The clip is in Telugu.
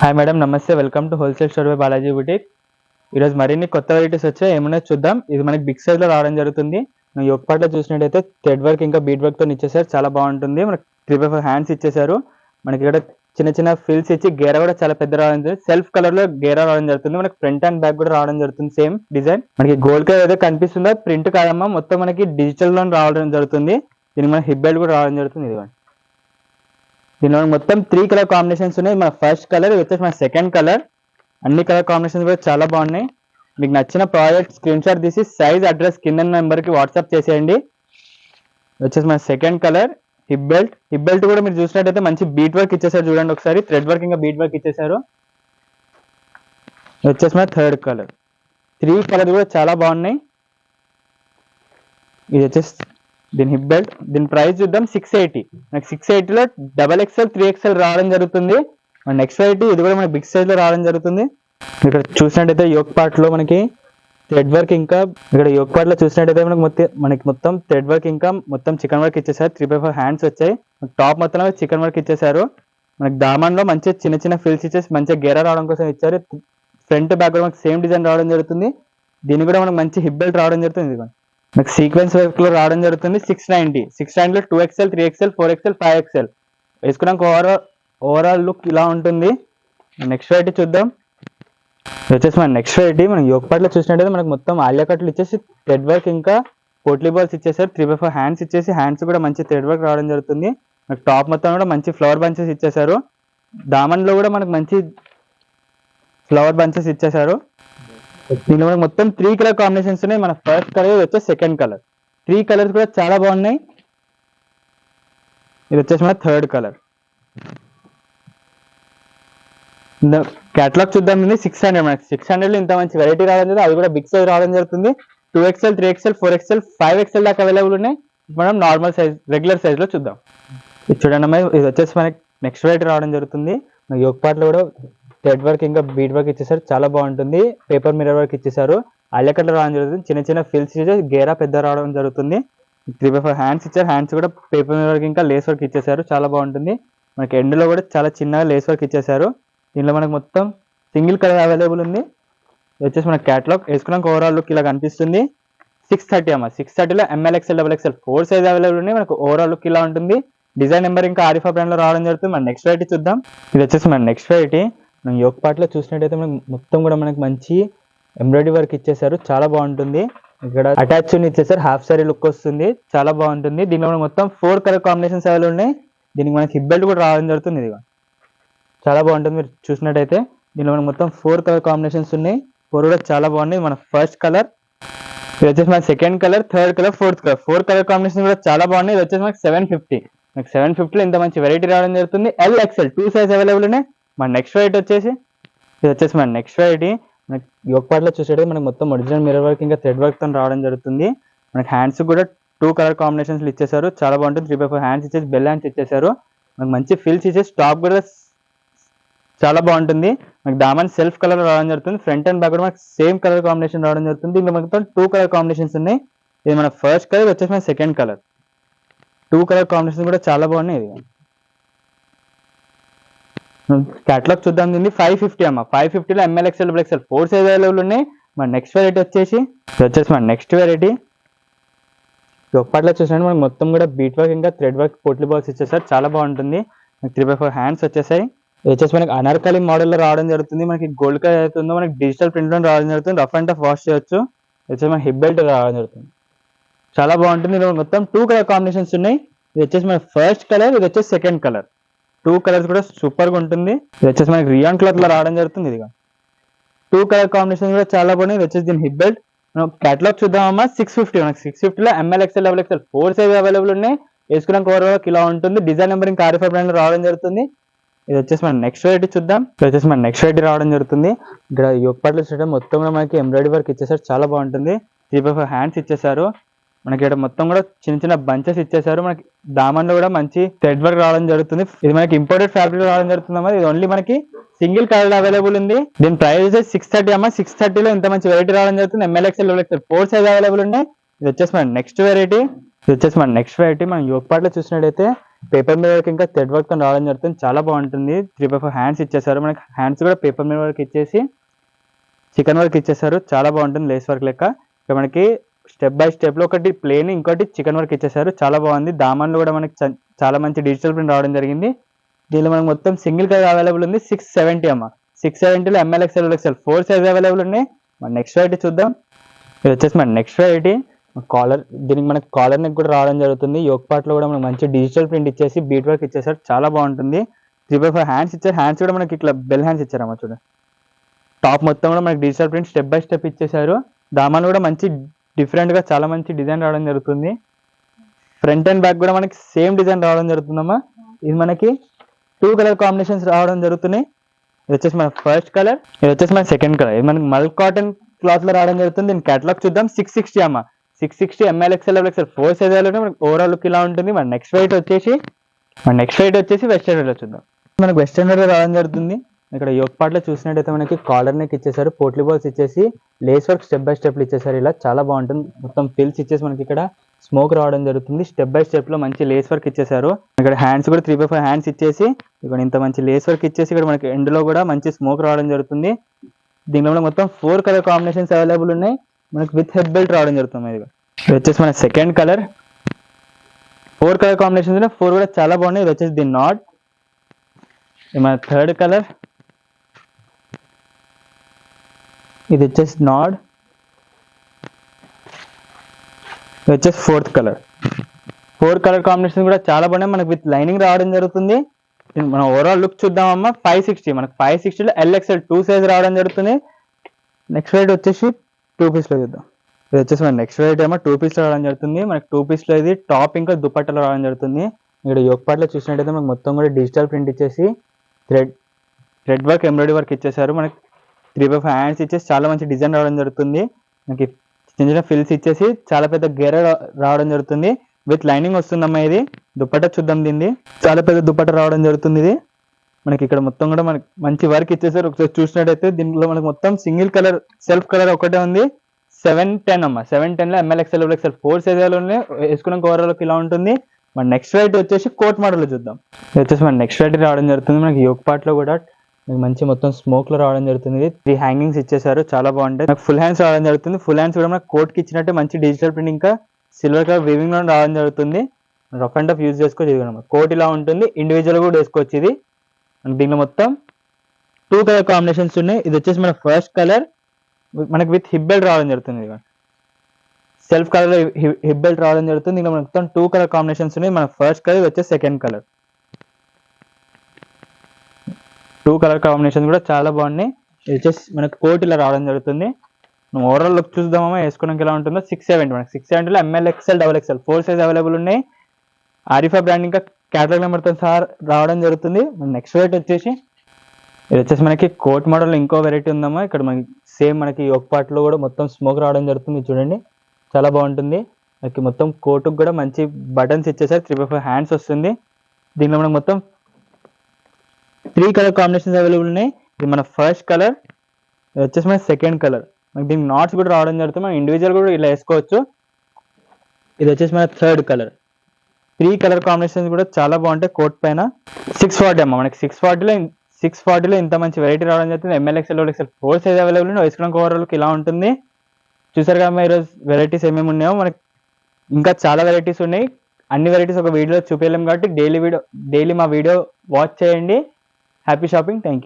హాయ్ మేడం, నమస్తే. Welcome to wholesale store by Balaji boutique. ఈరోజు మరిన్ని కొత్త వెరైటీస్ వచ్చాయి, ఏమైనా చూద్దాం. ఇది మనకి బిగ్ సైజ్ లో రావడం జరుగుతుంది. యోక్ పార్ట్ లో చూసినట్టయితే థ్రెడ్ వర్క్ ఇంకా బీడ్ వర్క్ తో ఇచ్చేసారు, చాలా బాగుంటుంది. మనకి 3x4 హ్యాండ్స్ ఇచ్చేసారు. మనకి ఇక్కడ చిన్న చిన్న ఫిల్స్ ఇచ్చి గేరా కూడా చాలా పెద్ద రావడం జరుగుతుంది. సెల్ఫ్ కలర్ లో గేరా రావడం జరుగుతుంది. మనకి ఫ్రంట్ అండ్ బ్యాక్ కూడా రావడం జరుగుతుంది. సేమ్ డిజైన్ మనకి గోల్డ్ కలర్ ఏదో కనిపిస్తుందో ప్రింట్ కాదమ్మా, మొత్తం మనకి డిజిటల్ లో రావడం జరుగుతుంది. దీనికి మన హిప్ బెల్ట్ కూడా రావడం జరుగుతుంది. ఇదిగోండి, దీనిలో మొత్తం 3 కలర్ కాంబినేషన్స్ ఉన్నాయి. మన ఫస్ట్ కలర్ వచ్చేసి మన సెకండ్ కలర్. అన్ని కలర్ కాంబినేషన్స్ కూడా చాలా బాగున్నాయి. మీకు నచ్చిన ప్రోడక్ట్ స్క్రీన్ షాట్ తీసి సైజ్ అడ్రస్ కింద నెంబర్కి వాట్సాప్ చేసేయండి. వచ్చేసి మన సెకండ్ కలర్ హిప్ బెల్ట్ కూడా మీరు చూసినట్టయితే మంచి బీట్ వర్క్ ఇచ్చేసారు. చూడండి ఒకసారి, థ్రెడ్ వర్క్ ఇంకా బీట్ వర్క్ ఇచ్చేసారు. వచ్చేసి మన థర్డ్ కలర్. 3 కలర్ కూడా చాలా బాగున్నాయి. ఇది వచ్చేసి దీని హిప్ బెల్ట్. దీని ప్రైస్ చూద్దాం, 680. మనకి 680లో XXL 3XL రావడం జరుగుతుంది. మన నెక్స్ట్ వెరైటీ ఇది కూడా మనకి బిగ్ సైజ్ లో రావడం జరుగుతుంది. ఇక్కడ చూసినట్టయితే యోక్ పార్ట్ లో మనకి థ్రెడ్ వర్క్ ఇంకా ఇక్కడ యోక్ పార్ట్ లో చూసినట్టయితే మనకి మొత్తం థ్రెడ్ వర్క్ ఇంకా మొత్తం చికెన్ వర్క్ ఇచ్చేసారు. 3x4 హ్యాండ్స్ వచ్చాయి. టాప్ మొత్తం చికెన్ వర్క్ ఇచ్చేసారు. మనకి దామన్ లో మంచిగా చిన్న చిన్న ఫిల్స్ ఇచ్చేసి మంచిగా గేరా రావడం కోసం ఇచ్చారు. ఫ్రంట్ బ్యాక్ కూడా మనకి సేమ్ డిజైన్ రావడం జరుగుతుంది. దీనికి కూడా మనకి మంచి హిప్ బెల్ట్ రావడం జరుగుతుంది. మనకి సీక్వెన్స్ వర్క్ లో రావడం జరుగుతుంది. 690లో 2XL 3XL 4XL 5XL వేసుకున్నాక ఓవరాల్ లుక్ ఇలా ఉంటుంది. నెక్స్ట్ వెరైటీ చూద్దాం. వచ్చేసి మన నెక్స్ట్ వెరైటీ మనం యోక్ పార్ట్ లో చూసినట్టయితే మనకి మొత్తం ఆలియా కట్లు ఇచ్చేసి థ్రెడ్ వర్క్ ఇంకా పోట్లీ బాల్స్ ఇచ్చేసారు. 3x4 హ్యాండ్స్ ఇచ్చేసి హ్యాండ్స్ కూడా మంచి థ్రెడ్ వర్క్ రావడం జరుగుతుంది. మనకి టాప్ మొత్తం కూడా మంచి ఫ్లవర్ బంచెస్ ఇచ్చేసారు. దామన్ లో కూడా మనకి మంచి ఫ్లవర్ బంచెస్ ఇచ్చేసారు. దీనిలో మనకి మొత్తం 3 కలర్ కాంబినేషన్స్ ఉన్నాయి. మన ఫస్ట్ కలర్ వచ్చేసి సెకండ్ కలర్. 3 కలర్స్ కూడా చాలా బాగున్నాయి. ఇది వచ్చేసి మన థర్డ్ కలర్. క్యాటలాగ్ చూద్దాం. 600. మనకి 600లో ఇంత మంచి వెరైటీ రావడం జరుగుతుంది. అది కూడా బిగ్ సైజ్ రావడం జరుగుతుంది. 2XL 3XL 4XL 5XL దాకా అవైలబుల్ ఉన్నాయి. మనం నార్మల్ సైజ్ రెగ్యులర్ సైజ్ లో చూద్దాం. ఇది చూడండి అమ్మాయి, ఇది వచ్చేసి మనకి నెక్స్ట్ వెరైటీ రావడం జరుగుతుంది. యోక్ పార్ట్ లో కూడా థ్రెడ్ వర్క్ ఇంకా బీడ్ వర్క్ ఇచ్చేసారు, చాలా బాగుంటుంది. పేపర్ మిర్రర్ వర్క్ ఇచ్చేసారు. ఆలియాకట్లు రావడం జరుగుతుంది. చిన్న చిన్న ఫిల్స్ ఇచ్చేసి గేరా పెద్ద రావడం జరుగుతుంది. 3x4 హ్యాండ్స్ ఇచ్చారు. హ్యాండ్స్ కూడా పేపర్ మిర్రర్ వర్క్ ఇంకా లేస్ వర్క్ ఇచ్చేసారు, చాలా బాగుంటుంది. మనకి ఎండ్ లో కూడా చాలా చిన్నగా లేస్ వర్క్ ఇచ్చేసారు. దీనిలో మనకు మొత్తం సింగిల్ కలర్ అవైలబుల్ ఉంది. వచ్చేసి మన క్యాటలాగ్ వేసుకున్నాక ఓవరాల్ లుక్ ఇలా కనిపిస్తుంది. 630 అమ్మ. 630లో ML XL XXL 4 size available ఉన్నాయి. మనకు ఓవరాల్ లుక్ ఇలా ఉంటుంది. డిజైన్ నెంబర్ ఇంకా ఆరిఫా బ్రాండ్ లో రావడం జరుగుతుంది. మన నెక్స్ట్ వెరైటీ చూద్దాం. ఇది వచ్చేసి మన నెక్స్ట్ వెరైటీ. మనం యోక్ పార్ట్ లో చూసినట్టయితే మనకి మొత్తం కూడా మనకి మంచి ఎంబ్రాయిడరీ వర్క్ ఇచ్చేసారు, చాలా బాగుంటుంది. ఇక్కడ అటాచ్ ఇచ్చేసారు, హాఫ్ సారీ లుక్ వస్తుంది, చాలా బాగుంటుంది. దీనిలో మనకి మొత్తం 4 కలర్ కాంబినేషన్స్ అవైలబుల్ ఉన్నాయి. దీనికి మనకి హిప్ బెల్ట్ కూడా రావడం జరుగుతుంది. ఇది చాలా బాగుంటుంది. మీరు చూసినట్టయితే దీనిలో మనకి మొత్తం 4 కలర్ కాంబినేషన్స్ ఉన్నాయి. 4 కూడా చాలా బాగున్నాయి. మన ఫస్ట్ కలర్, ఇది వచ్చేసి మన second colour, third colour, fourth colour. 4 colour combination కూడా చాలా బాగున్నాయి. ఇది వచ్చేసి మనకి 750. మనకి 750లో ఇంత మంచి వెరైటీ రావడం జరుగుతుంది. LXL 2 సైజ్ అవైలబుల్ ఉన్నాయి. మన నెక్స్ట్ వెరైటీ వచ్చేసి ఇది వచ్చేసి మన నెక్స్ట్ వెరైటీ. మనకి యోక్ పార్ట్ లో చూసేటప్పుడు మనకి మొత్తం ఒరిజినల్ మిర్రర్ వర్క్ ఇంకా థ్రెడ్ వర్క్ తో రావడం జరుగుతుంది. మనకి హ్యాండ్స్ కూడా 2 కలర్ కాంబినేషన్స్ ఇచ్చేసారు, చాలా బాగుంటుంది. 3x4 హ్యాండ్స్ ఇచ్చేసి బెల్ హ్యాండ్స్ ఇచ్చేసారు. మనకి మంచి ఫిల్స్ ఇచ్చేసి టాప్ కూడా చాలా బాగుంటుంది. మనకి దామన్ సెల్ఫ్ కలర్ రావడం జరుగుతుంది. ఫ్రంట్ అండ్ బ్యాక్ కూడా మనకి సేమ్ కలర్ కాంబినేషన్ రావడం జరుగుతుంది. ఇంకా మనకి 2 కలర్ కాంబినేషన్స్ ఉన్నాయి. ఇది మన ఫస్ట్ కలర్, వచ్చేసి మన సెకండ్ కలర్. 2 కలర్ కాంబినేషన్ కూడా చాలా బాగున్నాయి. ఇది క్యాటలాగ్ చూద్దాం. 550 అమ్మ. 550లో ML XL XXL 4 size available ఉన్నాయి. మన నెక్స్ట్ వెరైటీ వచ్చేసి మన నెక్స్ట్ వెరైటీ. యోక్ పార్ట్ లో చూసినట్టు మనకి మొత్తం కూడా బీట్ వర్క్ ఇంకా థ్రెడ్ వర్క్ పోట్లీ బాల్స్ ఇచ్చేసారు, చాలా బాగుంటుంది. మనకి 3x4 హ్యాండ్స్ వచ్చేసాయి. వచ్చేసి మనకి అనార్కలి మోడల్ లో రావడం జరుగుతుంది. మనకి గోల్డ్ కలర్ అవుతుందో మనకి డిజిటల్ ప్రింట్ లో రావడం జరుగుతుంది. రఫ్ అండ్ టఫ్ వాష్ చేయొచ్చు. వచ్చేసి మన హిప్ బెల్ట్ రావడం జరుగుతుంది, చాలా బాగుంటుంది. ఇందులో మొత్తం 2 కలర్ కాంబినేషన్స్ ఉన్నాయి. ఇది వచ్చేసి మన ఫస్ట్ కలర్, ఇది వచ్చేసి సెకండ్ కలర్. 2 కలర్స్ కూడా సూపర్ గా ఉంటుంది. ఇది వచ్చేసి మనకి రియాన్ క్లాత్ లో రావడం జరుగుతుంది. ఇదిగా 2 కలర్ కాంబినేషన్ కూడా చాలా బాగున్నాయి. ఇది వచ్చేసి దీని హిప్ బెల్ట్. మనం క్యాటలాగ్ చూద్దామమ్మా. 650. మనకి 650లో ML XL XXL 4 size available ఉన్నాయి. వేసుకున్నాక ఓవరాల్ ఇలా ఉంటుంది. డిజైన్ నెంబర్ ఇంకా ఆరిఫా బ్రాండ్ లో రావడం జరుగుతుంది. ఇది వచ్చేసి మన నెక్స్ట్ వెరైటీ చూద్దాం. ఇది వచ్చేసి మన నెక్స్ట్ వెరైటీ రావడం జరుగుతుంది. ఇక్కడ యోక్ పార్ట్ లో చూడడం మొత్తం కూడా మనకి ఎంబ్రాయిడరీ వర్క్ ఇచ్చేసారు, చాలా బాగుంటుంది. 3x4 హ్యాండ్స్ ఇచ్చేసారు. మనకి ఇక్కడ మొత్తం కూడా చిన్న చిన్న బంచెస్ ఇచ్చేసారు. మనకి దామన్ లో కూడా మంచి థ్రెడ్ వర్క్ రావడం జరుగుతుంది. ఇది మనకి ఇంపోర్టెడ్ ఫ్యాబ్రిక్ రావడం జరుగుతుంది అమ్మా. ఇది ఓన్లీ మనకి సింగిల్ కలర్ అవైలబుల్ ఉంది. దీని ప్రైస్ 630 అమ్మా. 630లో ఇంత మంచి వెరైటీ రావడం జరుగుతుంది. ML XL XXL 4 size available ఉన్నాయి. ఇది వచ్చేసి మన నెక్స్ట్ వెరైటీ. ఇది వచ్చేసి మన నెక్స్ట్ వెరైటీ మనం యోగ్ పార్ట్ లో చూసినట్టయితే పేపర్ మీద వర్క్ ఇంకా థ్రెడ్ వర్క్ తో రావడం జరుగుతుంది, చాలా బాగుంటుంది. 3/4 హ్యాండ్స్ ఇచ్చేసారు, మనకి హ్యాండ్స్ కూడా పేపర్ మీద వర్క్ ఇచ్చేసి చికెన్ వర్క్ ఇచ్చేసారు, చాలా బాగుంటుంది లేస్ వర్క్ లెక్క. ఇక్కడ మనకి స్టెప్ బై స్టెప్ లో ఒకటి ప్లేన్ ఇంకోటి చికెన్ వర్క్ ఇచ్చేసారు, చాలా బాగుంది. దామన్లో కూడా మనకి చాలా మంచి డిజిటల్ ప్రింట్ రావడం జరిగింది. దీనిలో మనకి మొత్తం సింగిల్ కలర్ అవైలబుల్ ఉంది, 670 అమ్మ. 670లో ML XL XL 4 size available ఉన్నాయి. మన నెక్స్ట్ వెరైటీ చూద్దాం. ఇది వచ్చేసి మన నెక్స్ట్ వెరైటీ కాలర్, దీనికి మనకి కాలర్ నెక్ కూడా రావడం జరుగుతుంది. యోగ్ పార్ట్ లో కూడా మనకి మంచి డిజిటల్ ప్రింట్ ఇచ్చేసి బీట్ వర్క్ ఇచ్చేసారు, చాలా బాగుంటుంది. 3/4 హ్యాండ్స్ ఇచ్చారు, హ్యాండ్స్ కూడా మనకి ఇట్లా బెల్ హ్యాండ్స్ ఇచ్చారమ్మా చూడండి. టాప్ మొత్తం కూడా మనకి digital print step by step ఇచ్చేసారు. దామాన్ కూడా మంచి డిఫరెంట్ గా చాలా మంచి డిజైన్ రావడం జరుగుతుంది. ఫ్రంట్ అండ్ బ్యాక్ కూడా మనకి సేమ్ డిజైన్ రావడం జరుగుతుందమ్మా. ఇది మనకి 2 కలర్ కాంబినేషన్స్ రావడం జరుగుతున్నాయి. ఇది వచ్చేసి మన ఫస్ట్ కలర్, ఇది వచ్చేసి మన సెకండ్ కలర్. ఇది మనకి మల్ కాటన్ క్లాత్ లో రావడం జరుగుతుంది. దీని కేటలాగ్ చూద్దాం. 660 అమ్మ. 660 ML XL XL 4 సైజ్ మనకి ఓవరాల్ లుక్ ఇలా ఉంటుంది. మన నెక్స్ట్ వెరైటీ వచ్చేసి వెస్టర్న్ వేర్ లో చూద్దాం. మనకి వెస్టర్న్ వేర్ లో రావడం జరుగుతుంది. ఇక్కడ యోగ్ పార్ట్ లో చూసినట్టయితే మనకి కాలర్ నెక్ ఇచ్చేసారు, పోట్లీ బాల్స్ ఇచ్చేసి lace work step by step ఇచ్చేసారు, ఇలా చాలా బాగుంటుంది. మొత్తం పిల్స్ ఇచ్చేసి మనకి ఇక్కడ స్మోక్ రావడం జరుగుతుంది. స్టెప్ బై స్టెప్ లో మంచి లేస్ వర్క్ ఇచ్చేసారు. ఇక్కడ హ్యాండ్స్ కూడా 3/4 హ్యాండ్స్ ఇచ్చేసి ఇక్కడ ఇంత మంచి లేస్ వర్క్ ఇచ్చేసి ఇక్కడ మనకి ఎండ్ లో కూడా మంచి స్మోక్ రావడం జరుగుతుంది. దీనిలో మొత్తం 4 కలర్ కాంబినేషన్స్ అవైలబుల్ ఉన్నాయి. మనకి విత్ హెడ్ బెల్ట్ రావడం జరుగుతుంది. ఇది వచ్చేసి మన సెకండ్ కలర్. 4 కలర్ కాంబినేషన్స్ ఉన్నాయి, 4 కూడా చాలా బాగున్నాయి. ఇది వచ్చేసి ది నాట్. ఇది మన థర్డ్ కలర్. ఇది వచ్చేసి నాడ్. ఇది వచ్చేసి ఫోర్త్ కలర్. 4 కలర్ కాంబినేషన్ కూడా చాలా బాగున్నాయి. మనకి విత్ లైనింగ్ రావడం జరుగుతుంది. మనం ఓవరాల్ లుక్ చూద్దామమ్మా. 560 మనకి 560లో LXL 2 సైజ్ రావడం జరుగుతుంది. నెక్స్ట్ వెరైటీ వచ్చేసి 2 పీస్ లో చూద్దాం. ఇది వచ్చేసి మన నెక్స్ట్ వెరైటీ ఏమో 2 పీస్ లో రావడం జరుగుతుంది. మనకి 2 పీస్ లో ఇది టాప్ ఇంకా దుపట్టాలో రావడం జరుగుతుంది. ఇక్కడ యోగ్ పార్ట్ లో చూసినట్టయితే మనకి మొత్తం కూడా డిజిటల్ ప్రింట్ ఇచ్చేసి థ్రెడ్ వర్క్ ఎంబ్రాయిడరీ వర్క్ ఇచ్చేసారు. మనకి 3/4 హ్యాండ్స్ ఇచ్చేసి చాలా మంచి డిజైన్ రావడం జరుగుతుంది. మనకి చిన్న చిన్న ఫిల్స్ ఇచ్చేసి చాలా పెద్ద గెర రావడం జరుగుతుంది. విత్ లైనింగ్ వస్తుందమ్మా. ఇది దుపట్టా చూద్దాం. దీన్ని చాలా పెద్ద దుపట్టా రావడం జరుగుతుంది. ఇది మనకి ఇక్కడ మొత్తం కూడా మనకి మంచి వర్క్ ఇచ్చేసారు. ఒకసారి చూసినట్టయితే దీనిలో మనకి మొత్తం సింగిల్ కలర్ సెల్ఫ్ కలర్ ఒకటే ఉంది. 710 అమ్మ. 710లో ML XL XL 4 సైజులు వేసుకున్న ఓవరాల్ ఇలా ఉంటుంది. మన నెక్స్ట్ వెరైటీ వచ్చేసి కోట్ మోడల్ చూద్దాం. ఇది వచ్చేసి మన నెక్స్ట్ వెరైటీ రావడం జరుగుతుంది. మనకి యోగ్ పార్ట్ లో కూడా మంచి మొత్తం స్మోక్ లో రావడం జరుగుతుంది. 3 హ్యాంగింగ్స్ ఇచ్చేసారు, చాలా బాగుంటాయి. నాకు ఫుల్ హ్యాండ్స్ రావడం జరుగుతుంది. ఫుల్ హ్యాండ్స్ కూడా మనకి కోట్ కి ఇచ్చినట్టే మంచి డిజిటల్ ప్రింట్ ఇంకా సిల్వర్ కలర్ వీవింగ్ లో రావడం జరుగుతుంది. రఫ్ అండ్ టఫ్ యూజ్ చేసుకోవచ్చు. కోట్ ఇలా ఉంటుంది, ఇండివిజువల్ కూడా వేసుకోవచ్చు. ఇది దీనిలో మొత్తం 2 కలర్ కాంబినేషన్స్ ఉన్నాయి. ఇది వచ్చేసి మన ఫస్ట్ కలర్. మనకి విత్ హిప్ బెల్ట్ రావడం జరుగుతుంది. సెల్ఫ్ కలర్ హిప్ బెల్ట్ రావడం జరుగుతుంది. దీనిలో మొత్తం 2 కలర్ కాంబినేషన్స్ ఉన్నాయి. మన ఫస్ట్ కలర్ వచ్చేసి సెకండ్ కలర్. 2 కలర్ కాంబినేషన్ కూడా చాలా బాగున్నాయి. ఇది వచ్చేసి మనకి కోట్ ఇలా రావడం జరుగుతుంది. ఓవరాల్ లుక్ చూద్దామా వేసుకోవడానికి ఎలా ఉంటుందో. 670 మనకి 670లో ML XL XL 4 size available ఉన్నాయి. ఆరిఫా బ్రాండ్ ఇంకా క్యాటలాగ్ నెంబర్తో సహా రావడం జరుగుతుంది. నెక్స్ట్ వెరైటీ వచ్చేసి ఇది వచ్చేసి మనకి కోట్ మోడల్ ఇంకో వెరైటీ ఉందమ్మా. ఇక్కడ మనకి సేమ్ మనకి యోగ్ పార్ట్ లో కూడా మొత్తం స్మోక్ రావడం జరుగుతుంది. చూడండి చాలా బాగుంటుంది. మనకి మొత్తం కోటుకు కూడా మంచి బటన్స్ ఇచ్చేసారు. 3/4 హ్యాండ్స్ వస్తుంది. దీనిలో మనకు మొత్తం 3 కలర్ కాంబినేషన్స్ అవైలబుల్ ఉన్నాయి. ఇది మన ఫస్ట్ కలర్. ఇది వచ్చేసి మన సెకండ్ కలర్. మనకి దీనికి నాట్స్ కూడా రావడం జరుగుతుంది. మనం ఇండివిజువల్ కూడా ఇలా వేసుకోవచ్చు. ఇది వచ్చేసి మన థర్డ్ కలర్. 3 కలర్ కాంబినేషన్స్ కూడా చాలా బాగుంటాయి కోట్ పైన. 640 అమ్మ. మనకి 640లో ఇంత మంచి వెరైటీ రావడం జరుగుతుంది. ML XL XL 4 size available ఉన్నాయి. వేసుకోవడానికి ఓవరాల్ ఇలా ఉంటుంది. చూసారు కదా ఈరోజు వెరైటీస్ ఏమేమి ఉన్నాయో. మనకి ఇంకా చాలా వెరైటీస్ ఉన్నాయి. అన్ని వెరైటీస్ ఒక వీడియోలో చూపించలేము కాబట్టి డైలీ మా వీడియో వాచ్ చేయండి. Happy shopping. Thank you.